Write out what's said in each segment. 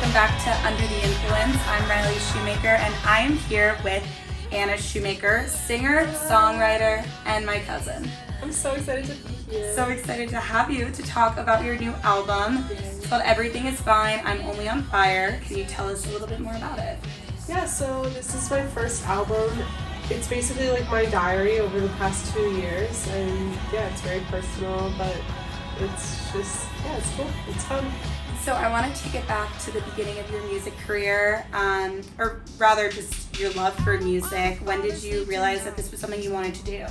welcome back to Under the Influence. I'm Riley Shoemaker, and I'm here with Anna Shoemaker, singer, songwriter, and my cousin. I'm so excited to be here. So excited to have you to talk about your new album. It's called Everything Is Fine, I'm Only on Fire. Can you tell us a little bit more about it? Yeah, so this is my first album. It's basically like my diary over the past 2 years, and yeah, it's very personal, but it's just, yeah, it's cool. It's fun. So I want to take it back to the beginning of your music career, or rather just your love for music. When did you realize that this was something you wanted to do?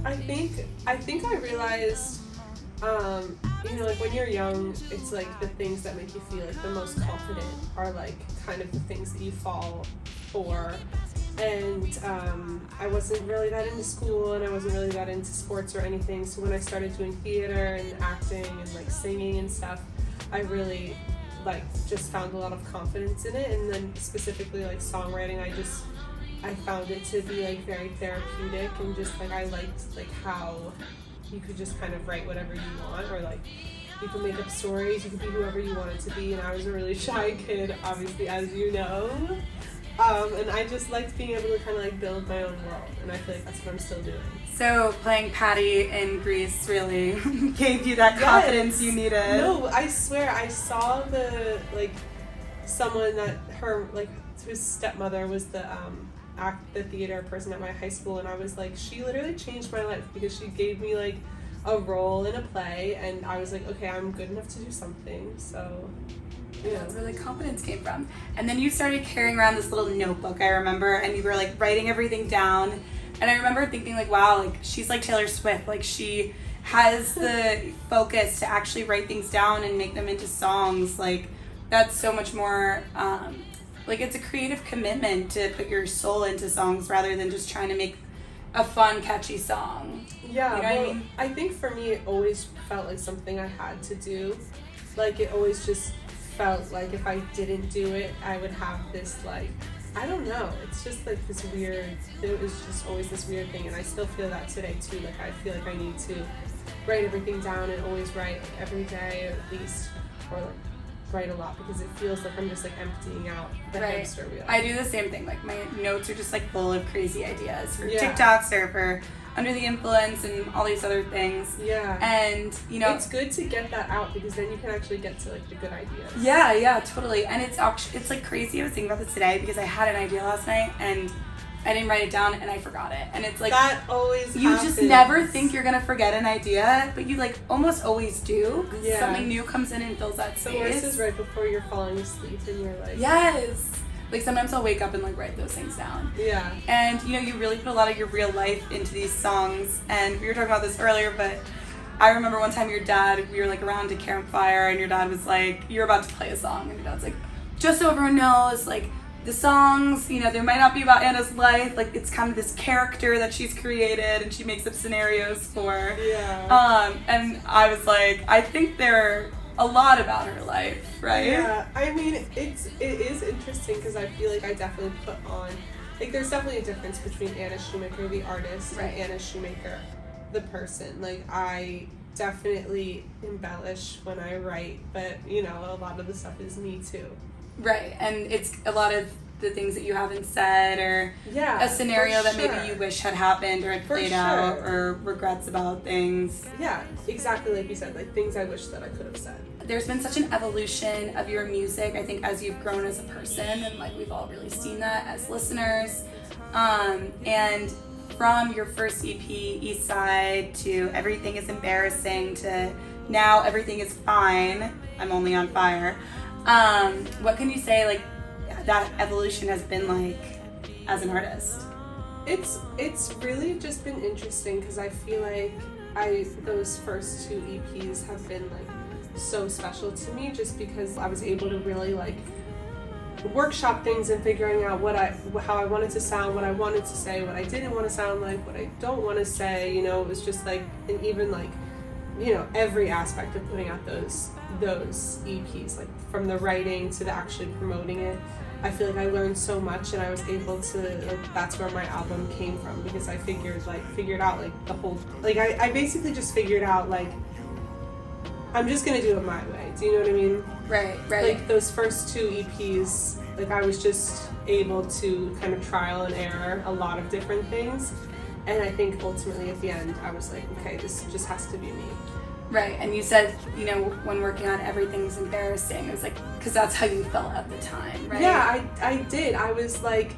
I think I realized, like when you're young, it's like the things that make you feel like the most confident are like kind of the things that you fall for. And I wasn't really that into school, and I wasn't really that into sports or anything. So when I started doing theater and acting and like singing and stuff, I really like just found a lot of confidence in it. And then specifically like songwriting, I found it to be like very therapeutic, and just like I liked like how you could just kind of write whatever you want, or like you could make up stories, you could be whoever you wanted to be. And I was a really shy kid, obviously, as you know. And I just liked being able to kind of like build my own world, and I feel like that's what I'm still doing. So playing Patty in Grease really gave you that confidence you needed. No, I swear, I saw someone that whose stepmother was the theater person at my high school, and I was like, she literally changed my life because she gave me like a role in a play, and I was like, okay, I'm good enough to do something, so... Yeah. That's where the confidence came from. And then you started carrying around this little notebook, I remember, and you were like writing everything down. And I remember thinking like, wow, like she's like Taylor Swift. Like she has the focus to actually write things down and make them into songs. Like that's so much more, like it's a creative commitment to put your soul into songs rather than just trying to make a fun, catchy song. Yeah, you know what I mean? I think for me it always felt like something I had to do. Like it always just felt like if I didn't do it, I would have this like, I don't know, it's just like this weird, it was just always this weird thing, and I still feel that today too. Like I feel like I need to write everything down and always write like, every day at least, or like write a lot, because it feels like I'm just like emptying out the hamster wheel. I do the same thing, like my notes are just like full of crazy ideas for TikToks or for Under the Influence and all these other things. Yeah. And it's good to get that out, because then you can actually get to like the good ideas. Yeah, totally. And it's like crazy. I was thinking about this today because I had an idea last night and I didn't write it down and I forgot it. And it's like that always you happens. Just never think you're gonna forget an idea, but you like almost always do. Yeah. Something new comes in and fills that space. The worst is right before you're falling asleep and you're like, yes. Like sometimes I'll wake up and like write those things down. Yeah. And you really put a lot of your real life into these songs. And we were talking about this earlier, but I remember one time we were like around a campfire, and your dad was like, you're about to play a song, and your dad's like, just so everyone knows, like the songs, they might not be about Anna's life, like it's kind of this character that she's created and she makes up scenarios for. Yeah. And I was like, I think they're a lot about her life, right? Yeah, I mean, it is interesting because I feel like I definitely put on, like there's definitely a difference between Anna Shoemaker, the artist, and Anna Shoemaker, the person. Like I definitely embellish when I write, but a lot of the stuff is me too. Right, and it's a lot of the things that you haven't said, or a scenario that maybe you wish had happened or had played out, or regrets about things. Yeah, exactly like you said, like things I wish that I could have said. There's been such an evolution of your music, I think, as you've grown as a person, and like we've all really seen that as listeners. And from your first EP, East Side, to Everything Is Embarrassing, to now Everything Is Fine, I'm Only on Fire. What can you say like that evolution has been like as an artist? It's really just been interesting because I feel like those first 2 EPs have been like so special to me, just because I was able to really like workshop things and figuring out how I wanted to sound, what I wanted to say, what I didn't want to sound like, what I don't want to say. It was just like, and even like every aspect of putting out those EPs, like from the writing to the actually promoting it, I feel like I learned so much, and I was able to, like, that's where my album came from, because I figured out like the whole, like I basically just figured out like I'm just gonna do it my way. Do you know what I mean? Right. Like those first 2 EPs, like I was just able to kind of trial and error a lot of different things, and I think ultimately at the end I was like, okay, this just has to be me. Right, and you said, you know, when working on Everything's Embarrassing, it was like, because that's how you felt at the time, right? Yeah, I did. I was like,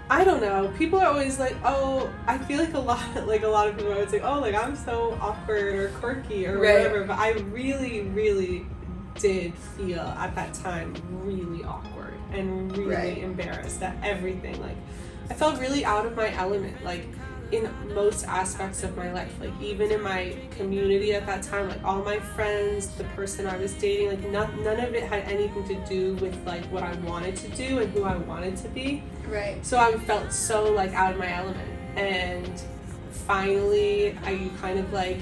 I don't know. People are always like, oh, I feel like a lot of people are always like, oh, like I'm so awkward or quirky or whatever. But I really, really did feel at that time really awkward and really embarrassed at everything. Like, I felt really out of my element. Like, in most aspects of my life, like even in my community at that time, like all my friends, the person I was dating, like none of it had anything to do with like what I wanted to do and who I wanted to be. Right. So I felt so like out of my element, and finally I kind of like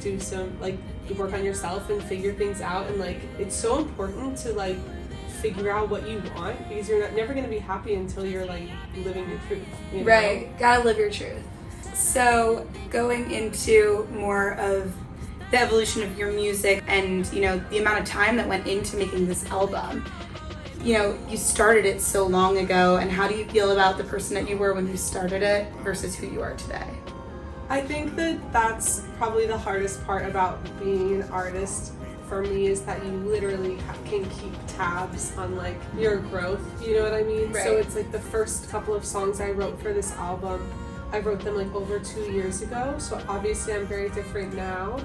do some like work on yourself and figure things out, and like it's so important to like figure out what you want, because you're never going to be happy until you're like living your truth, you know? Right, gotta live your truth. So going into more of the evolution of your music and, you know, the amount of time that went into making this album, you know, you started it so long ago, and how do you feel about the person that you were when you started it versus who you are today? I think that that's probably the hardest part about being an artist for me, is that you literally can keep tabs on like your growth, you know what I mean? Right. So it's like the first couple of songs I wrote for this album, I wrote them like over 2 years ago, so obviously I'm very different now.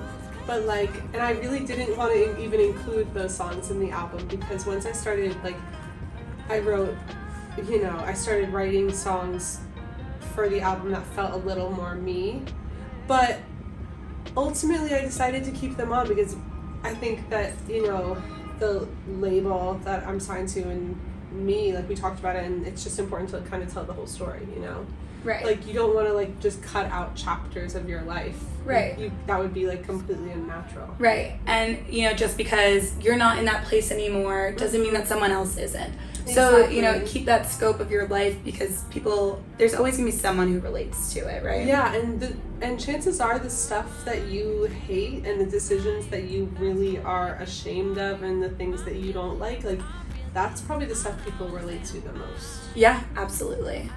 But like, and I really didn't want to even include those songs in the album, because once I started, like, I wrote, you know, I started writing songs for the album that felt a little more me. But ultimately I decided to keep them on because I think that, you know, the label that I'm signed to and me, like we talked about it, and it's just important to kind of tell the whole story, you know? Right. Like, you don't want to like just cut out chapters of your life. Right. That would be like completely unnatural. Right. And, you know, just because you're not in that place anymore doesn't mean that someone else isn't. So, Exactly. you know, keep that scope of your life, because there's always going to be someone who relates to it, right? Yeah, and chances are the stuff that you hate and the decisions that you really are ashamed of and the things that you don't like, that's probably the stuff people relate to the most. Yeah, absolutely.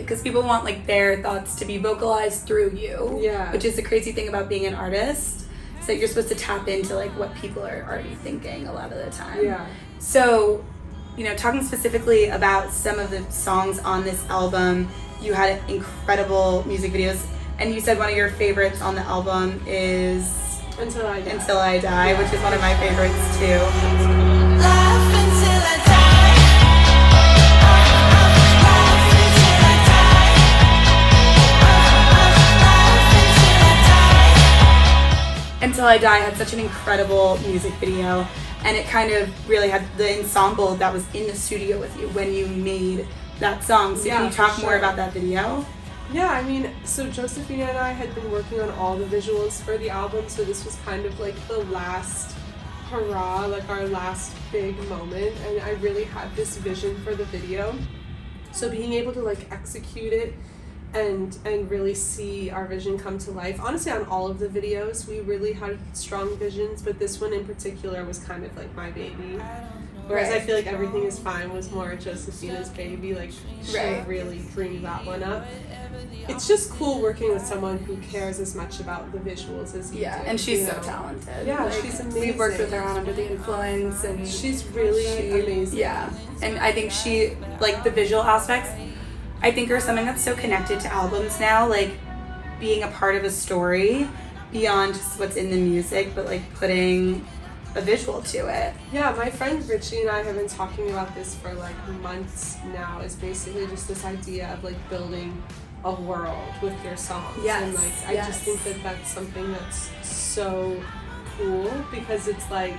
Because people want like their thoughts to be vocalized through you. Yeah. Which is the crazy thing about being an artist, is that you're supposed to tap into like what people are already thinking a lot of the time. Yeah. So, you know, talking specifically about some of the songs on this album, you had incredible music videos, and you said one of your favorites on the album is Until I Die. Until I Die, which is one of my favorites too. Until I Die had such an incredible music video, and it kind of really had the ensemble that was in the studio with you when you made that song. So can you talk more about that video? Yeah, I mean, so Josephina and I had been working on all the visuals for the album, so this was kind of like the last hurrah, like our last big moment, and I really had this vision for the video. So being able to like execute it and really see our vision come to life. Honestly, on all of the videos, we really had strong visions, but this one in particular was kind of like my baby. Whereas I feel like Everything Is Fine was more Josephina's baby, like she really dreamed that one up. It's just cool working with someone who cares as much about the visuals as you do. And she's so talented. Yeah, like, she's amazing. We've worked with her on Under the Influence, and she's really amazing. Yeah, and I think she, like, the visual aspects, I think are something that's so connected to albums now, like being a part of a story beyond just what's in the music, but like putting a visual to it. Yeah, my friend Richie and I have been talking about this for like months now. It's basically just this idea of like building a world with your songs. Yes, and like I just think that that's something that's so cool, because it's like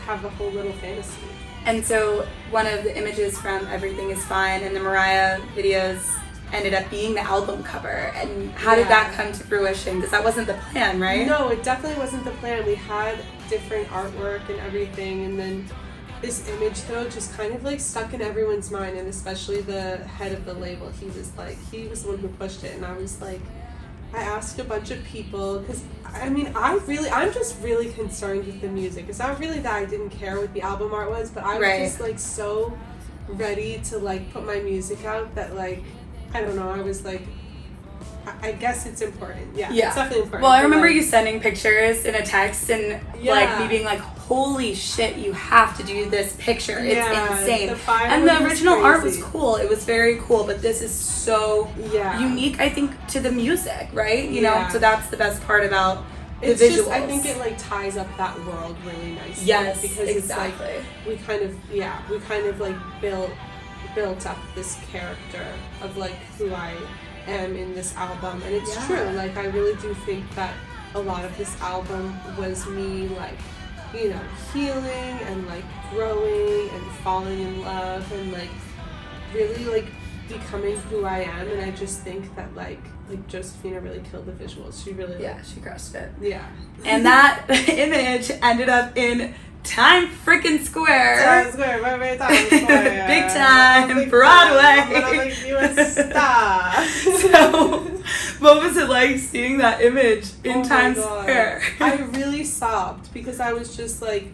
have a whole little fantasy. And so one of the images from Everything Is Fine and the Mariah videos ended up being the album cover. And how did that come to fruition? Because that wasn't the plan, right? No, it definitely wasn't the plan. We had different artwork and everything, and then this image though just kind of like stuck in everyone's mind, and especially the head of the label. He was the one who pushed it, and I was like, I asked a bunch of people, because I'm just really concerned with the music. It's not really that I didn't care what the album art was, but I was just like so ready to like put my music out that like, I don't know, I was like, I guess it's important. Yeah, it's definitely important. Well, I remember you sending pictures in a text and like me being like, holy shit, you have to do this picture. It's insane. And the original art was cool. It was very cool, but this is so unique, I think, to the music, right? You know, so that's the best part about the visuals. Just, I think it like ties up that world really nicely. Yes, because exactly. It's like we kind of like built up this character of like who I am in this album, and it's true. Like I really do think that a lot of this album was me like, you know, healing and like growing and falling in love and like really like becoming who I am. And I just think that like Josephina really killed the visuals. She really she crushed it. And that image ended up in Times Square. Times Square, Times Square. Big time, Broadway. I'm gonna make you a star. So, what was it like seeing that image in Times Square? I really sobbed because I was just like,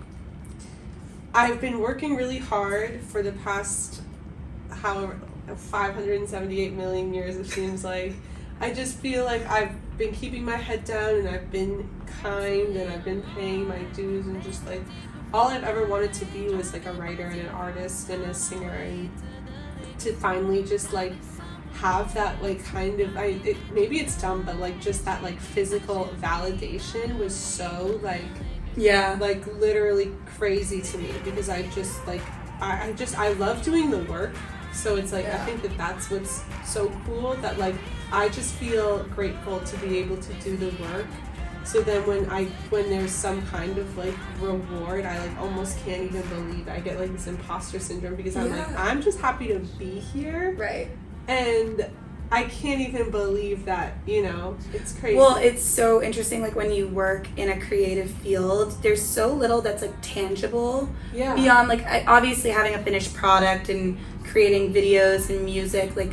I've been working really hard for the past, however, 578 million years it seems like. I just feel like I've been keeping my head down and I've been kind and I've been paying my dues and just like, all I've ever wanted to be was like a writer and an artist and a singer, and to finally just like have that like kind of maybe it's dumb, but like just that like physical validation was so like like literally crazy to me, because I just like I love doing the work, so it's like I think that's what's so cool, that like I just feel grateful to be able to do the work. So then when there's some kind of like reward, I like almost can't even believe it. I get like this imposter syndrome, because I'm like, I'm just happy to be here. Right. And I can't even believe that, you know, it's crazy. Well, it's so interesting, like when you work in a creative field, there's so little that's like tangible beyond like obviously having a finished product and creating videos and music, like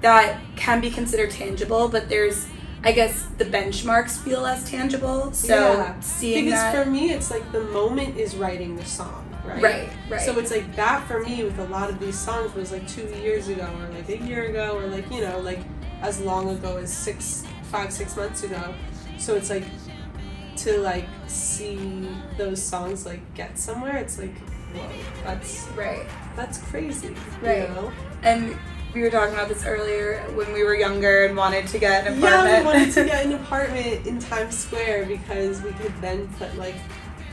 that can be considered tangible, but there's, I guess, the benchmarks feel less tangible. So seeing because that, for me, it's like the moment is writing the song, right? Right. So it's like that for me with a lot of these songs was like 2 years ago or like a year ago or like, you know, like as long ago as 5-6 months ago. So it's like to like see those songs like get somewhere, it's like, whoa, that's crazy. Right. You know? And we were talking about this earlier when we were younger and wanted to get an apartment. Yeah, we wanted to get an apartment in Times Square because we could then put like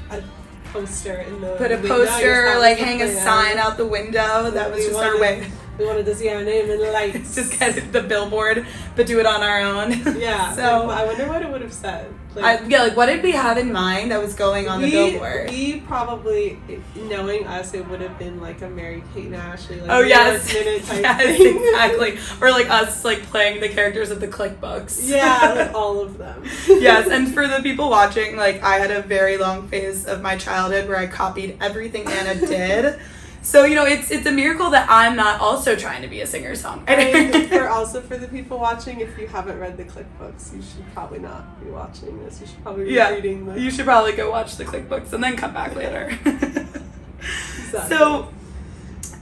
a poster in the window. Like hang a sign out the window. That was just our way. We wanted to see our name in the lights. Just get the billboard, but do it on our own. Yeah. So like, I wonder what it would have said. Like what did we have in mind that was going on the billboard? We probably, knowing us, it would have been like a Mary-Kate and Ashley, like minute type thing. Exactly. Or like us like playing the characters of the click books. Yeah, like all of them. Yes, and for the people watching, like I had a very long phase of my childhood where I copied everything Anna did. So, you know, it's a miracle that I'm not also trying to be a singer-songwriter. For the people watching, if you haven't read the clickbooks, you should probably not be watching this. You should probably be reading them. You should probably go watch the clickbooks and then come back later. Exactly. So,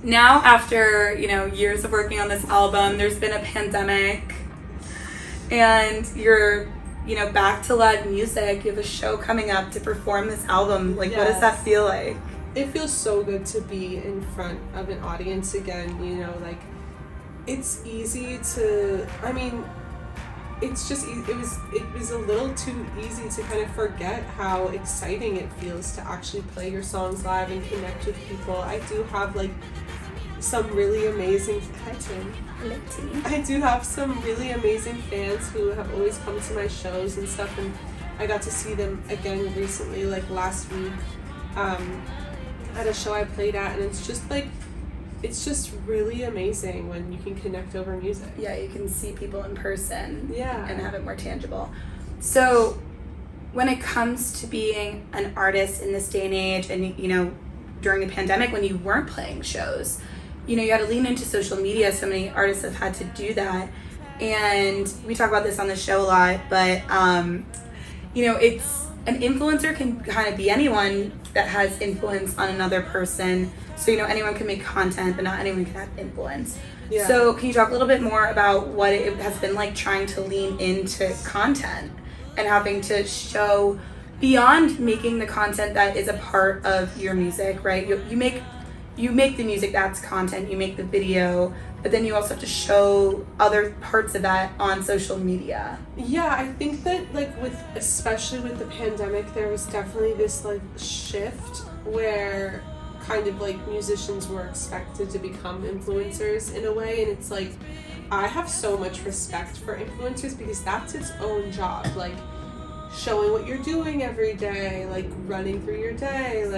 now after, you know, years of working on this album, there's been a pandemic, and you're, you know, back to live music. You have a show coming up to perform this album. Like, what does that feel like? It feels so good to be in front of an audience again, you know, like, it's easy to, I mean, it's just, it was a little too easy to kind of forget how exciting it feels to actually play your songs live and connect with people. I do have, like, some really amazing, I do have some really amazing fans who have always come to my shows and stuff, and I got to see them again recently, like last week, at a show I played at, and it's just really amazing when you can connect over music. Yeah, you can see people in person and have it more tangible. So when it comes to being an artist in this day and age, and you know, during the pandemic when you weren't playing shows, you know, you had to lean into social media. So many artists have had to do that. and we talk about this on the show a lot, but it's an influencer can kind of be anyone that has influence on another person. So anyone can make content, but not anyone can have influence. Yeah. So can you talk a little bit more about what it has been like trying to lean into content and having to show beyond making the content that is a part of your music, right? You make the music, that's content, you make the video, but then you also have to show other parts of that on social media. Yeah, I think that especially with the pandemic, there was definitely this shift where kind of musicians were expected to become influencers in a way, and it's I have so much respect for influencers because that's its own job, showing what you're doing every day, running through your day,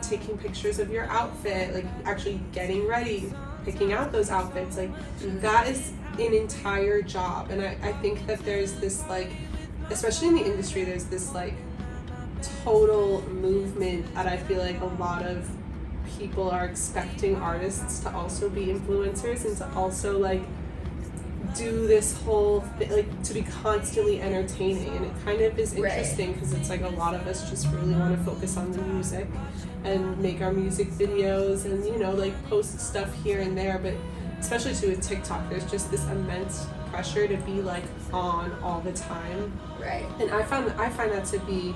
taking pictures of your outfit, actually getting ready, picking out those outfits, that is an entire job. And I think that there's this especially in the industry, there's this total movement that I feel like a lot of people are expecting artists to also be influencers and to also do this whole thing, to be constantly entertaining. And it kind of is interesting because it's a lot of us just really want to focus on the music and make our music videos and post stuff here and there, but especially too with TikTok, there's just this immense pressure to be on all the time, right? And I find that to be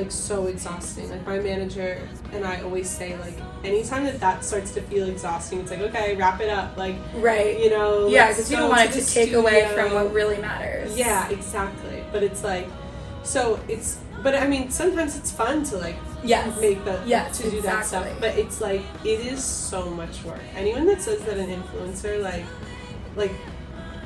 so exhausting. My manager and I always say anytime that starts to feel exhausting, it's okay, wrap it up, right, yeah, because you don't want it to take away from what really matters. Yeah, exactly. But it's but I mean sometimes it's fun to make the to do that stuff, but it's it is so much work. Anyone that says that an influencer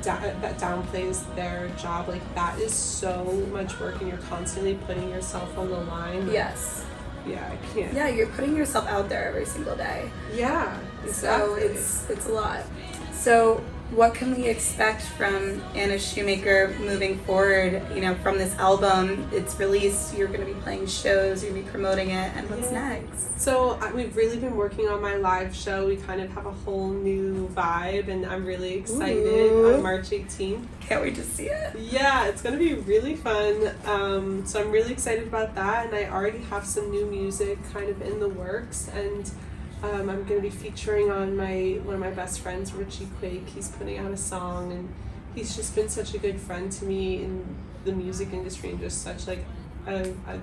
that downplays their job, that is so much work, and you're constantly putting yourself on the line. Yes. Yeah, I can't. Yeah, you're putting yourself out there every single day. Yeah, exactly. So it's a lot. So what can we expect from Anna Shoemaker moving forward? From this album, it's released, you're going to be playing shows, you're going to be promoting it, and what's next? So we've really been working on my live show. We kind of have a whole new vibe, and I'm really excited. On March 18th. Can't wait to see it. Yeah, it's going to be really fun. So I'm really excited about that, and I already have some new music kind of in the works, and I'm going to be featuring on one of my best friends, Richie Quake. He's putting out a song, and he's just been such a good friend to me in the music industry and just such a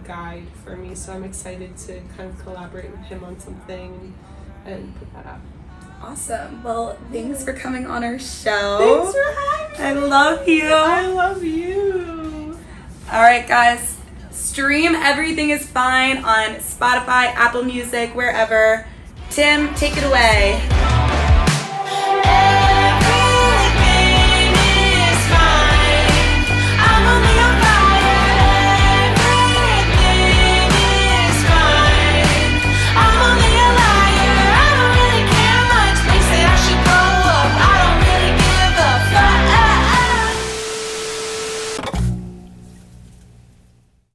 guide for me. So I'm excited to kind of collaborate with him on something and put that out. Awesome. Well, thanks for coming on our show. Thanks for having me. I love you. I love you. All right, guys. Stream Everything Is Fine on Spotify, Apple Music, wherever. Tim, take it away.